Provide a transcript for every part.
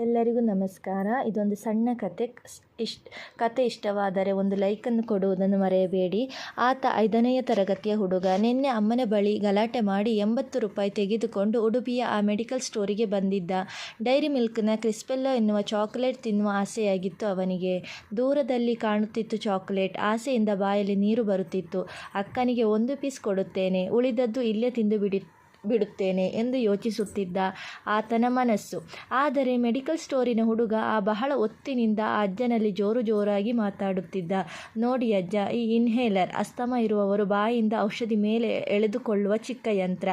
ಎಲ್ಲರಿಗೂ ನಮಸ್ಕಾರ. ಇದೊಂದು ಸಣ್ಣ ಕತೆ. ಕತೆ ಇಷ್ಟವಾದರೆ ಒಂದು ಲೈಕನ್ನು ಕೊಡುವುದನ್ನು ಮರೆಯಬೇಡಿ. ಆತ 5ನೇ ತರಗತಿಯ ಹುಡುಗ. ನಿನ್ನೆ ಅಮ್ಮನ ಬಳಿ ಗಲಾಟೆ ಮಾಡಿ 80 ರೂಪಾಯಿ ತೆಗೆದುಕೊಂಡು ಉಡುಪಿಯ ಆ ಮೆಡಿಕಲ್ ಸ್ಟೋರಿಗೆ ಬಂದಿದ್ದ. ಡೈರಿ ಮಿಲ್ಕ್ನ ಕ್ರಿಸ್ಪೆಲ್ಲೋ ಎನ್ನುವ ಚಾಕೊಲೇಟ್ ತಿನ್ನುವ ಆಸೆಯಾಗಿತ್ತು ಅವನಿಗೆ. ದೂರದಲ್ಲಿ ಕಾಣುತ್ತಿತ್ತು ಚಾಕೊಲೇಟ್. ಆಸೆಯಿಂದ ಬಾಯಲ್ಲಿ ನೀರು ಬರುತ್ತಿತ್ತು. ಅಕ್ಕನಿಗೆ 1 ಪೀಸ್ ಕೊಡುತ್ತೇನೆ, ಉಳಿದದ್ದು ಇಲ್ಲೇ ತಿಂದು ಬಿಡುತ್ತೇನೆ ಎಂದು ಯೋಚಿಸುತ್ತಿದ್ದ ಆತನ ಮನಸ್ಸು. ಆದರೆ ಮೆಡಿಕಲ್ ಸ್ಟೋರಿನ ಹುಡುಗ ಬಹಳ ಹೊತ್ತಿನಿಂದ ಆ ಅಜ್ಜನಲ್ಲಿ ಜೋರಾಗಿ ಮಾತಾಡುತ್ತಿದ್ದ. ನೋಡಿ ಅಜ್ಜ, ಈ ಇನ್ಹೇಲರ್ ಅಸ್ತಮ ಇರುವವರು ಬಾಯಿಯಿಂದ ಔಷಧಿ ಮೇಲೆ ಎಳೆದುಕೊಳ್ಳುವ ಚಿಕ್ಕ ಯಂತ್ರ.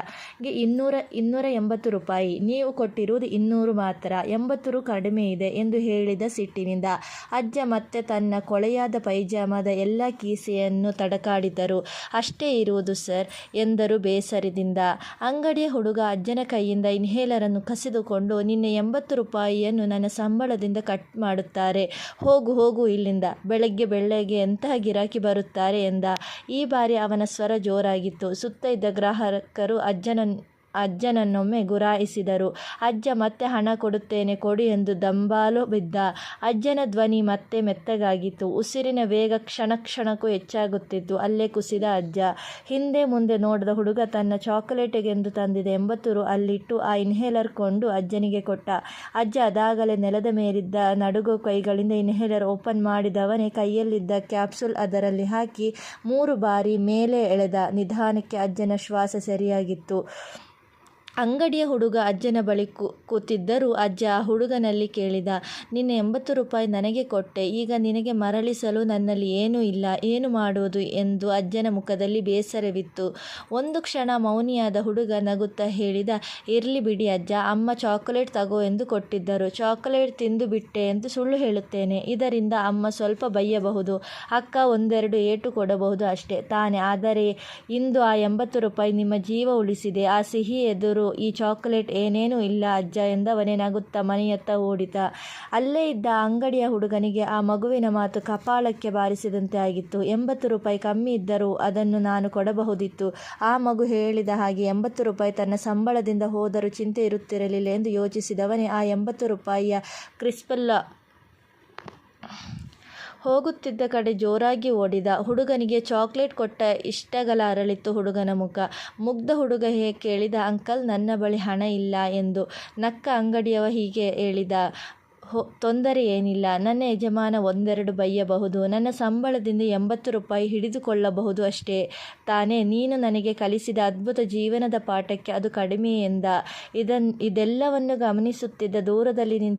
280 ರೂಪಾಯಿ. ನೀವು ಕೊಟ್ಟಿರುವುದು 200 ಮಾತ್ರ. 80 ರು ಕಡಿಮೆ ಇದೆ ಎಂದು ಹೇಳಿದ ಸಿಟ್ಟಿನಿಂದ. ಅಜ್ಜ ಮತ್ತೆ ತನ್ನ ಕೊಳೆಯಾದ ಪೈಜಾಮದ ಎಲ್ಲ ಕೀಸೆಯನ್ನು ತಡಕಾಡಿದರು. ಅಷ್ಟೇ ಇರುವುದು ಸರ್ ಎಂದರು ಬೇಸರದಿಂದ. ಅಂಗಡಿಯ ಹುಡುಗ ಅಜ್ಜನ ಕೈಯಿಂದ ಇನ್ಹೇಲರನ್ನು ಕಸಿದುಕೊಂಡು, ನಿನ್ನೆ 80 ರೂಪಾಯಿಯನ್ನು ನನ್ನ ಸಂಬಳದಿಂದ ಕಟ್ ಮಾಡುತ್ತಾರೆ. ಹೋಗು ಇಲ್ಲಿಂದ. ಬೆಳಗ್ಗೆ ಎಂತಹ ಗಿರಾಕಿ ಬರುತ್ತಾರೆ ಎಂದ. ಈ ಬಾರಿ ಅವನ ಸ್ವರ ಜೋರಾಗಿತ್ತು. ಸುತ್ತ ಇದ್ದ ಗ್ರಾಹಕರು ಅಜ್ಜನನ್ನೊಮ್ಮೆ ಗುರಾಯಿಸಿದರು. ಅಜ್ಜ ಮತ್ತೆ ಹಣ ಕೊಡುತ್ತೇನೆ ಕೊಡಿ ಎಂದು ದಂಬಾಲು ಬಿದ್ದ. ಅಜ್ಜನ ಧ್ವನಿ ಮತ್ತೆ ಮೆತ್ತಗಾಗಿತ್ತು. ಉಸಿರಿನ ವೇಗ ಕ್ಷಣಕ್ಕೂ ಹೆಚ್ಚಾಗುತ್ತಿತ್ತು. ಅಲ್ಲೇ ಕುಸಿದ ಅಜ್ಜ. ಹಿಂದೆ ಮುಂದೆ ನೋಡದ ಹುಡುಗ ತನ್ನ ಚಾಕೊಲೇಟಿಗೆಂದು ತಂದಿದ್ದ 80 ರು ಅಲ್ಲಿಟ್ಟು ಆ ಇನ್ಹೇಲರ್ ಕೊಂಡು ಅಜ್ಜನಿಗೆ ಕೊಟ್ಟ. ಅಜ್ಜ ಅದಾಗಲೇ ನೆಲದ ಮೇಲಿದ್ದ ನಡುಗುವ ಕೈಗಳಿಂದ ಇನ್ಹೇಲರ್ ಓಪನ್ ಮಾಡಿದವನೇ ಕೈಯಲ್ಲಿದ್ದ ಕ್ಯಾಪ್ಸೂಲ್ ಅದರಲ್ಲಿ ಹಾಕಿ 3 ಬಾರಿ ಮೇಲೆ ಎಳೆದ. ನಿಧಾನಕ್ಕೆ ಅಜ್ಜನ ಶ್ವಾಸ ಸರಿಯಾಗಿತ್ತು. ಅಂಗಡಿಯ ಹುಡುಗ ಅಜ್ಜನ ಬಳಿ ಕೂತಿದ್ದರೂ ಅಜ್ಜ ಆ ಹುಡುಗನಲ್ಲಿ ಕೇಳಿದ, ನಿನ್ನೆ 80 ರೂಪಾಯಿ ನನಗೆ ಕೊಟ್ಟೆ, ಈಗ ನಿನಗೆ ಮರಳಿಸಲು ನನ್ನಲ್ಲಿ ಏನೂ ಇಲ್ಲ, ಏನು ಮಾಡುವುದು ಎಂದು ಅಜ್ಜನ ಮುಖದಲ್ಲಿ ಬೇಸರವಿತ್ತು. ಒಂದು ಕ್ಷಣ ಮೌನಿಯಾದ ಹುಡುಗ ನಗುತ್ತಾ ಹೇಳಿದ, ಇರ್ಲಿ ಬಿಡಿ ಅಜ್ಜ, ಅಮ್ಮ ಚಾಕೊಲೇಟ್ ತಗೋ ಎಂದು ಕೊಟ್ಟಿದ್ದರು. ಚಾಕೊಲೇಟ್ ತಿಂದು ಬಿಟ್ಟೆ ಎಂದು ಸುಳ್ಳು ಹೇಳುತ್ತೇನೆ. ಇದರಿಂದ ಅಮ್ಮ ಸ್ವಲ್ಪ ಬೈಯಬಹುದು, ಅಕ್ಕ 1-2 ಏಟು ಕೊಡಬಹುದು ಅಷ್ಟೇ ತಾನೆ. ಆದರೆ ಇಂದು ಆ 80 ರೂಪಾಯಿ ನಿಮ್ಮ ಜೀವ ಉಳಿಸಿದೆ. ಆ ಸಿಹಿ ಎದುರು ಈ ಚಾಕೊಲೇಟ್ ಏನೇನೂ ಇಲ್ಲ ಅಜ್ಜ ಎಂದವನೇ ನಗುತ್ತಾ ಮನೆಯತ್ತ ಓಡಿದ. ಅಲ್ಲೇ ಇದ್ದ ಅಂಗಡಿಯ ಹುಡುಗನಿಗೆ ಆ ಮಗುವಿನ ಮಾತು ಕಪಾಳಕ್ಕೆ ಬಾರಿಸಿದಂತೆ ಆಗಿತ್ತು. 80 ರೂಪಾಯಿ ಕಮ್ಮಿ ಇದ್ದರೂ ಅದನ್ನು ನಾನು ಕೊಡಬಹುದಿತ್ತು. ಆ ಮಗು ಹೇಳಿದ ಹಾಗೆ 80 ರೂಪಾಯಿ ತನ್ನ ಸಂಬಳದಿಂದ ಹೋದರೂ ಚಿಂತೆ ಇರುತ್ತಿರಲಿಲ್ಲ ಎಂದು ಯೋಚಿಸಿದವನೇ ಆ 80 ರೂಪಾಯಿಯ ಕ್ರಿಸ್ಪೆಲ್ಲೋ ಹೋಗುತ್ತಿದ್ದ ಕಡೆ ಜೋರಾಗಿ ಓಡಿದ. ಹುಡುಗನಿಗೆ ಚಾಕ್ಲೇಟ್ ಕೊಟ್ಟ ಇಷ್ಟಗಲ ಅರಳಿತು ಹುಡುಗನ ಮುಖ. ಮುಗ್ಧ ಹುಡುಗ ಕೇಳಿದ, ಅಂಕಲ್, ನನ್ನ ಬಳಿ ಹಣ ಇಲ್ಲ ಎಂದು. ನಕ್ಕ ಅಂಗಡಿಯವ ಹೀಗೆ ಹೇಳಿದ, ತೊಂದರೆ ಏನಿಲ್ಲ, ನನ್ನ ಯಜಮಾನ 1-2 ಬೈಯಬಹುದು, ನನ್ನ ಸಂಬಳದಿಂದ 80 ರೂಪಾಯಿ ಹಿಡಿದುಕೊಳ್ಳಬಹುದು ಅಷ್ಟೇ ತಾನೇ. ನೀನು ನನಗೆ ಕಲಿಸಿದ ಅದ್ಭುತ ಜೀವನದ ಪಾಠಕ್ಕೆ ಅದು ಕಡಿಮೆ ಎಂದ. ಇದೆಲ್ಲವನ್ನು ಗಮನಿಸುತ್ತಿದ್ದ ದೂರದಲ್ಲಿ ನಿಂತ